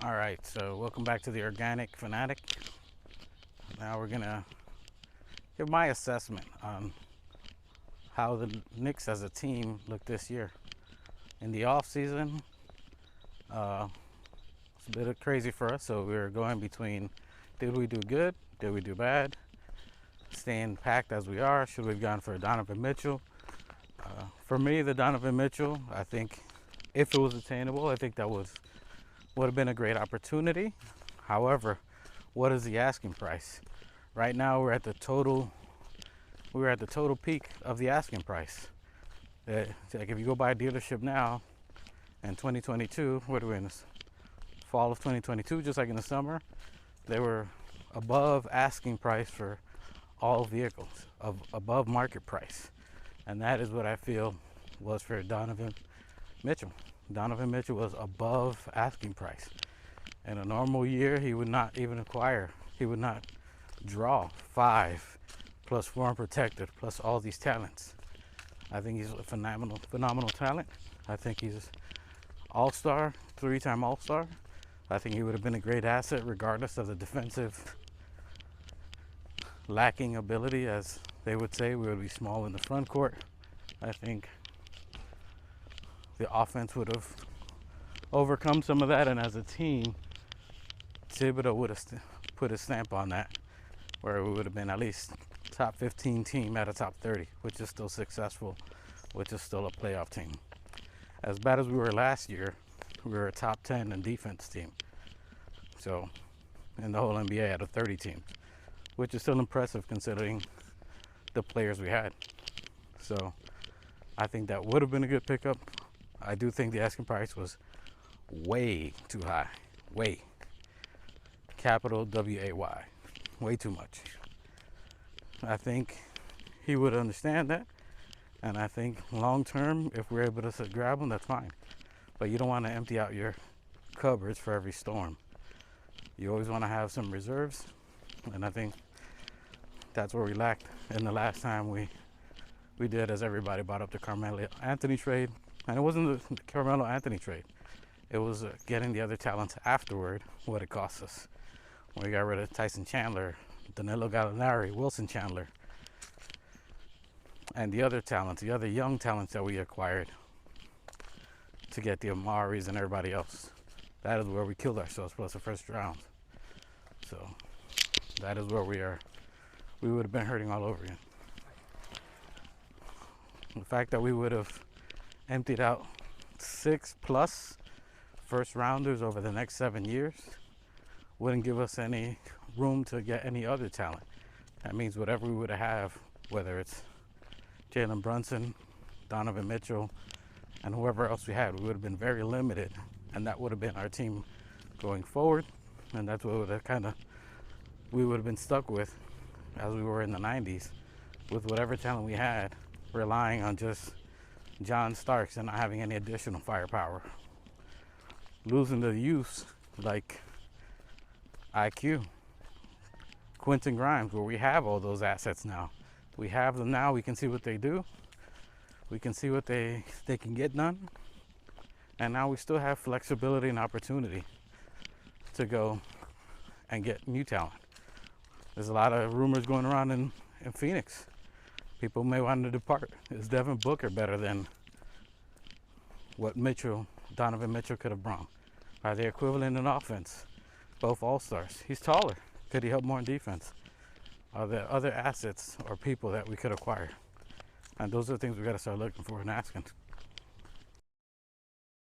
All right, so welcome back to the Organic Fanatic. Now we're gonna give my assessment on how the Knicks as a team look this year. In the off season, it's a bit crazy for us, so we were going between did we do good, did we do bad, staying packed as we are, should we have gone for Donovan Mitchell? For me, the Donovan Mitchell, I think if it was attainable, I think that would have been a great opportunity. However, what is the asking price? Right now we're at the total peak of the asking price. Like if you go buy a dealership now in 2022, what are we in this fall of 2022, just like in the summer, they were above asking price for all vehicles, above market price. And that is what I feel was for Donovan Mitchell. Donovan Mitchell was above asking price. In a normal year, he would not even acquire, he would not draw 5 plus 4 unprotected plus all these talents. I think he's a phenomenal talent. I think he's all-star, 3-time all-star. I think he would have been a great asset regardless of the defensive lacking ability, as they would say. We would be small in the front court. I think the offense would have overcome some of that, and as a team, Thibodeau would have put a stamp on that, where we would have been at least top 15 team out of top 30, which is still successful, which is still a playoff team. As bad as we were last year, we were a top 10 in defense team. So, in the whole NBA out of 30 teams, which is still impressive considering the players we had. So, I think that would have been a good pickup. I do think the asking price was way too high. Way. Capital W-A-Y. Way too much. I think he would understand that. And I think long term, if we're able to grab him, that's fine. But you don't want to empty out your cupboards for every storm. You always want to have some reserves. And I think that's where we lacked in the last time we did, as everybody bought up the Carmelo Anthony trade. And it wasn't the Carmelo Anthony trade. It was getting the other talents afterward, what it cost us. When we got rid of Tyson Chandler, Danilo Gallinari, Wilson Chandler, and the other talents, the other young talents that we acquired to get the Amaris and everybody else. That is where we killed ourselves, plus the first round. So that is where we are. We would have been hurting all over again. The fact that we would have emptied out 6+ first rounders over the next 7 years wouldn't give us any room to get any other talent. That means whatever we would have, whether it's Jalen Brunson, Donovan Mitchell, and whoever else we had, we would have been very limited, and that would have been our team going forward. And that's what we would have been stuck with as we were in the 90s, with whatever talent we had, relying on just John Starks and not having any additional firepower. Losing the youths like IQ, Quentin Grimes, where we have all those assets now. We have them now. We can see what they do. We can see what they can get done. And now we still have flexibility and opportunity to go and get new talent. There's a lot of rumors going around in Phoenix. People may want to depart. Is Devin Booker better than what Donovan Mitchell could have brought? Are they equivalent in offense? Both all-stars. He's taller. Could he help more in defense? Are there other assets or people that we could acquire? And those are the things we got to start looking for and asking.